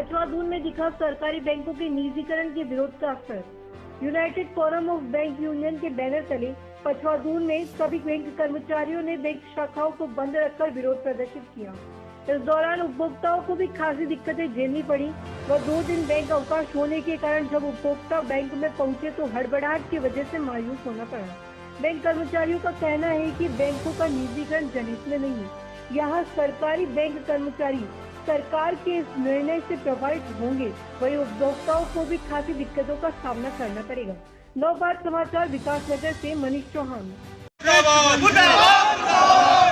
पछवादून में दिखा सरकारी बैंकों के निजीकरण के विरोध का असर। United forum of bank union के बैनर तले पछवादून में सभी बैंक कर्मचारियों ने बैंक शाखाओं को बंद रखकर विरोध प्रदर्शित किया। इस दौरान उपभोक्ताओं को भी खासी दिक्कतें झेलनी पड़ी व 2 दिन बैंक अवकाश होने के कारण जब उपभोक्ता बैंक में पहुंचे तो हड़बड़ाहट की वजह से मायूस होना पड़ा। बैंक कर्मचारियों का कहना है कि बैंकों का निजीकरण जनहित में नहीं है। यहाँ सरकारी बैंक कर्मचारी सरकार के इस निर्णय से प्रभावित होंगे, वही उपभोक्ताओं को भी खासी दिक्कतों का सामना करना पड़ेगा। नवभारत समाचार विकास नगर से मनीष चौहान।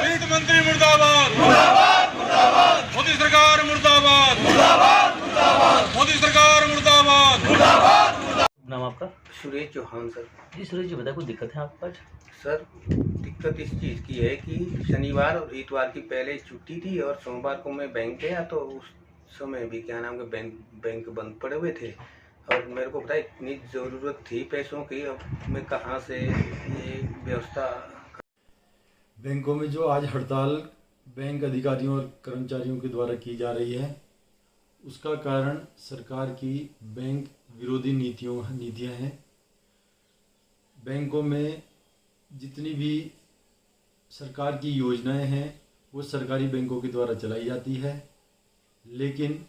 वित्त मंत्री मुर्दाबाद, मोदी सरकार मुर्दाबाद, मोदी सरकार मुर्दाबाद। नाम आपका? सुरेश चौहान सर। जी सुरेश जी, बताइए कोई दिक्कत है आपको आज? सर दिक्कत इस चीज़ की है कि शनिवार और इतवार की पहले छुट्टी थी और सोमवार को मैं बैंक गया तो उस समय भी क्या नाम के बैंक बंद पड़े हुए थे और मेरे को पता इतनी ज़रूरत थी पैसों की, अब मैं कहाँ से ये व्यवस्था। बैंकों में जो आज हड़ताल बैंक अधिकारियों और कर्मचारियों के द्वारा की जा रही है, उसका कारण सरकार की बैंक विरोधी नीतियां हैं। बैंकों में जितनी भी सरकार की योजनाएं हैं वो सरकारी बैंकों के द्वारा चलाई जाती है, लेकिन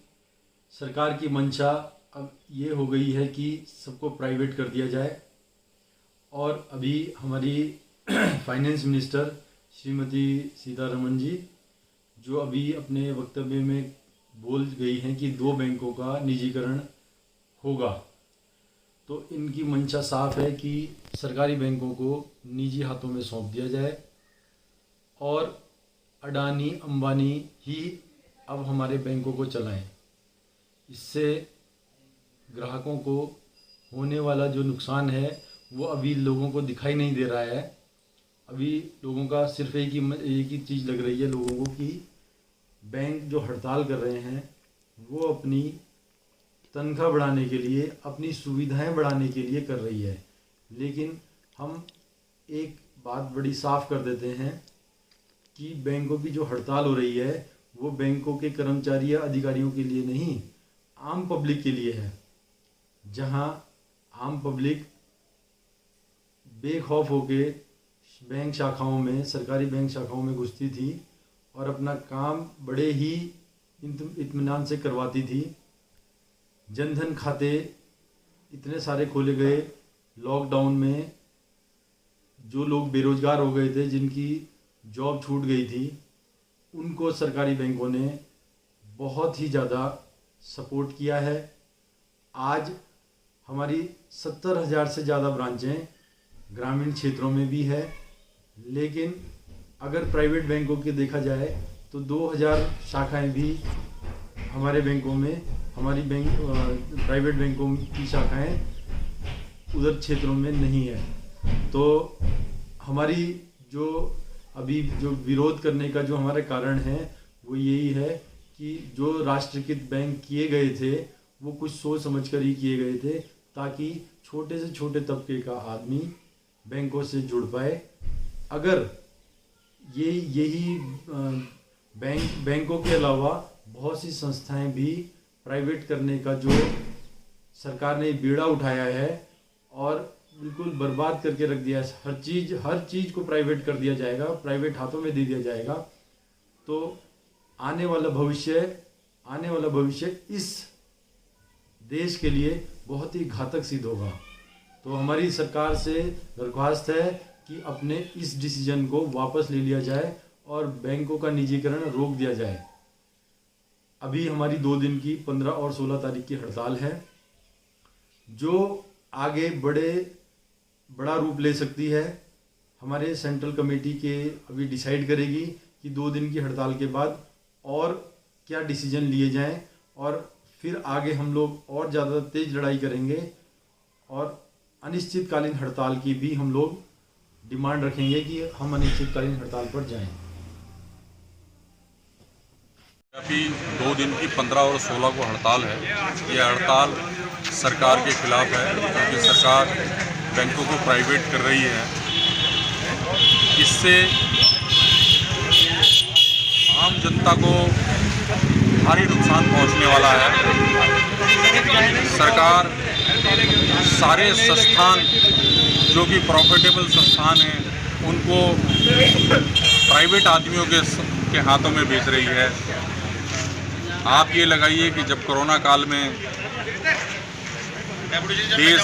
सरकार की मंशा अब ये हो गई है कि सबको प्राइवेट कर दिया जाए। और अभी हमारी फाइनेंस मिनिस्टर श्रीमती सीतारमण जी जो अभी अपने वक्तव्य में बोल गई हैं कि 2 बैंकों का निजीकरण होगा, तो इनकी मंशा साफ है कि सरकारी बैंकों को निजी हाथों में सौंप दिया जाए और अडानी अंबानी ही अब हमारे बैंकों को चलाएं। इससे ग्राहकों को होने वाला जो नुकसान है वो अभी लोगों को दिखाई नहीं दे रहा है। अभी लोगों का सिर्फ एक ही चीज़ लग रही है लोगों को कि बैंक जो हड़ताल कर रहे हैं वो अपनी तनख्वाह बढ़ाने के लिए, अपनी सुविधाएं बढ़ाने के लिए कर रही है। लेकिन हम एक बात बड़ी साफ कर देते हैं कि बैंकों की जो हड़ताल हो रही है वो बैंकों के कर्मचारी या अधिकारियों के लिए नहीं, आम पब्लिक के लिए है। जहां आम पब्लिक बेखौफ होके बैंक शाखाओं में, सरकारी बैंक शाखाओं में घुसती थी और अपना काम बड़े ही इत्मीनान से करवाती थी। जनधन खाते इतने सारे खोले गए लॉकडाउन में, जो लोग बेरोजगार हो गए थे, जिनकी जॉब छूट गई थी, उनको सरकारी बैंकों ने बहुत ही ज़्यादा सपोर्ट किया है। आज हमारी 70,000 से ज़्यादा ब्रांचें ग्रामीण क्षेत्रों में भी है, लेकिन अगर प्राइवेट बैंकों के देखा जाए तो 2,000 शाखाएं भी हमारे बैंकों में, हमारी प्राइवेट बैंकों की शाखाएं उधर क्षेत्रों में नहीं है। तो हमारी जो अभी जो विरोध करने का जो हमारा कारण है वो यही है कि जो राष्ट्रीयकृत बैंक किए गए थे वो कुछ सोच समझ कर ही किए गए थे ताकि छोटे से छोटे तबके का आदमी बैंकों से जुड़ पाए। अगर यही बैंकों के अलावा बहुत सी संस्थाएं भी प्राइवेट करने का जो सरकार ने बीड़ा उठाया है और बिल्कुल बर्बाद करके रख दिया है, हर चीज़ को प्राइवेट कर दिया जाएगा, प्राइवेट हाथों में दे दिया जाएगा, तो आने वाला भविष्य इस देश के लिए बहुत ही घातक सिद्ध होगा। तो हमारी सरकार से दरख्वास्त है कि अपने इस डिसीजन को वापस ले लिया जाए और बैंकों का निजीकरण रोक दिया जाए। अभी हमारी 2 दिन की 15 और 16 तारीख की हड़ताल है जो आगे बड़ा रूप ले सकती है। हमारे सेंट्रल कमेटी के अभी डिसाइड करेगी कि 2 दिन की हड़ताल के बाद और क्या डिसीजन लिए जाएं और फिर आगे हम लोग और ज़्यादा तेज लड़ाई करेंगे और अनिश्चितकालीन हड़ताल की भी हम लोग डिमांड रखेंगे कि हम अनिश्चितकालीन हड़ताल पर जाएं। अभी 2 दिन की 15 और 16 को हड़ताल है। ये हड़ताल सरकार के खिलाफ है क्योंकि सरकार बैंकों को प्राइवेट कर रही है। इससे आम जनता को भारी नुकसान पहुंचने वाला है। सरकार सारे संस्थान जो कि प्रॉफिटेबल संस्थान हैं उनको प्राइवेट आदमियों के हाथों में बेच रही है। आप ये लगाइए कि जब कोरोना काल में देश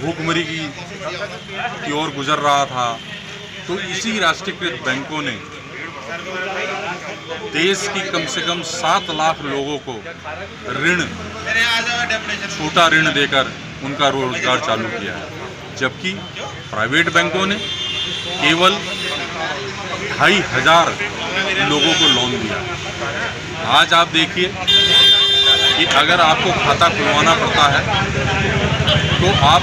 भूखमरी की ओर गुजर रहा था तो इसी राष्ट्रीयकृत बैंकों ने देश की कम से कम 7 लाख लोगों को ऋण, छोटा ऋण देकर उनका रोजगार चालू किया है, जबकि प्राइवेट बैंकों ने केवल 2,500 लोगों को लोन दिया। आज आप देखिए कि अगर आपको खाता खुलवाना पड़ता है तो आप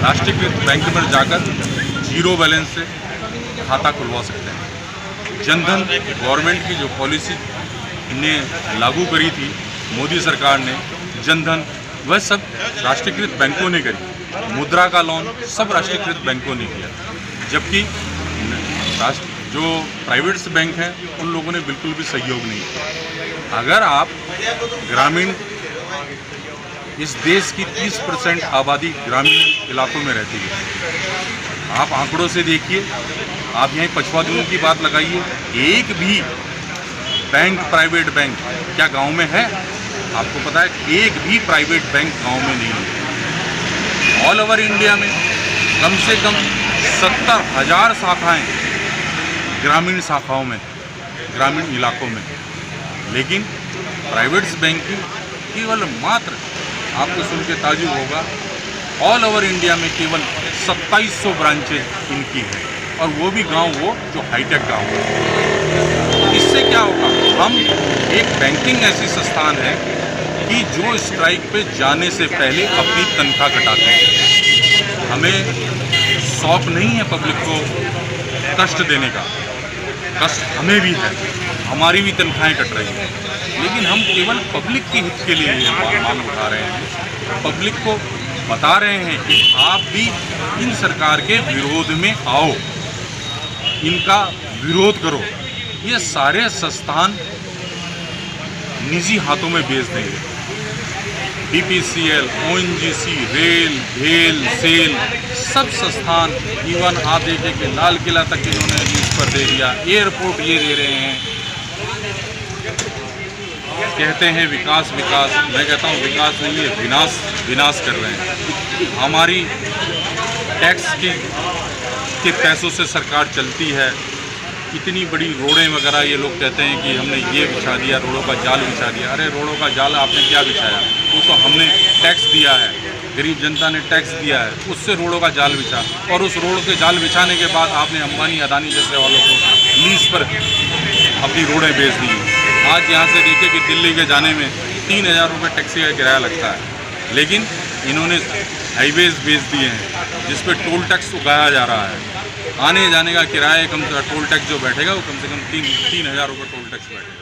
राष्ट्रीयकृत बैंक में जाकर 0 बैलेंस से खाता खुलवा सकते हैं। जनधन गवर्नमेंट की जो पॉलिसी ने लागू करी थी मोदी सरकार ने, जनधन, वह सब राष्ट्रीयकृत बैंकों ने करी। मुद्रा का लोन सब राष्ट्रीयकृत बैंकों ने किया, जबकि जो प्राइवेट बैंक हैं उन लोगों ने बिल्कुल भी सहयोग नहीं किया। अगर आप ग्रामीण, इस देश की 30% आबादी ग्रामीण इलाकों में रहती है। आप आंकड़ों से देखिए, आप यहीं पछुआ दून की बात लगाइए, एक भी बैंक, प्राइवेट बैंक क्या गांव में है? आपको पता है एक भी प्राइवेट बैंक गांव में नहीं है। ऑल ओवर इंडिया में कम से कम 70,000 शाखाएं ग्रामीण शाखाओं में, ग्रामीण इलाकों में, लेकिन प्राइवेट बैंक की केवल मात्र, आपको सुन के ताजुब होगा, ऑल ओवर इंडिया में केवल 2700 ब्रांचेज इनकी है, और वो भी गांव, वो जो हाईटेक गांव है। इससे क्या होगा? हम एक बैंकिंग ऐसी संस्थान है कि जो स्ट्राइक पे जाने से पहले अपनी तनख्वाह कटाते हैं। हमें शौक नहीं है पब्लिक को कष्ट देने का, कष्ट हमें भी है, हमारी भी तनख्वाहें कट रही हैं, लेकिन हम केवल पब्लिक के हित के लिए ये मांग उठा रहे हैं। पब्लिक को बता रहे हैं कि आप भी इन सरकार के विरोध में आओ, इनका विरोध करो। ये सारे संस्थान निजी हाथों में बेच देंगे। BPCL, ONGC, रेल, भेल, सेल, सब संस्थान, इवन आप देखिए कि लाल किला तक इन्होंने लीज पर दे दिया, एयरपोर्ट ये दे रहे हैं। कहते हैं विकास विकास, मैं कहता हूँ विकास नहीं है, विनाश, विनाश कर रहे हैं। हमारी टैक्स के पैसों से सरकार चलती है। इतनी बड़ी रोडें वगैरह, ये लोग कहते हैं कि हमने ये बिछा दिया, रोडों का जाल बिछा दिया। अरे रोडों का जाल आपने क्या बिछाया? वो तो हमने टैक्स दिया है, गरीब जनता ने टैक्स दिया है, उससे रोडों का जाल बिछा, और उस रोड के जाल बिछाने के बाद आपने अंबानी, अदानी जैसे वालों को लीज पर अपनी रोडें बेच दी। आज यहाँ से देखिए कि दिल्ली के जाने में 3,000 रुपये टैक्सी का किराया लगता है, लेकिन इन्होंने हाईवेज बेच दिए हैं जिस पर टोल टैक्स उगाया जा रहा है। आने जाने का किराया, कम टोल टैक्स जो बैठेगा वो कम से कम 3,000 रुपये टोल टैक्स बैठेगा।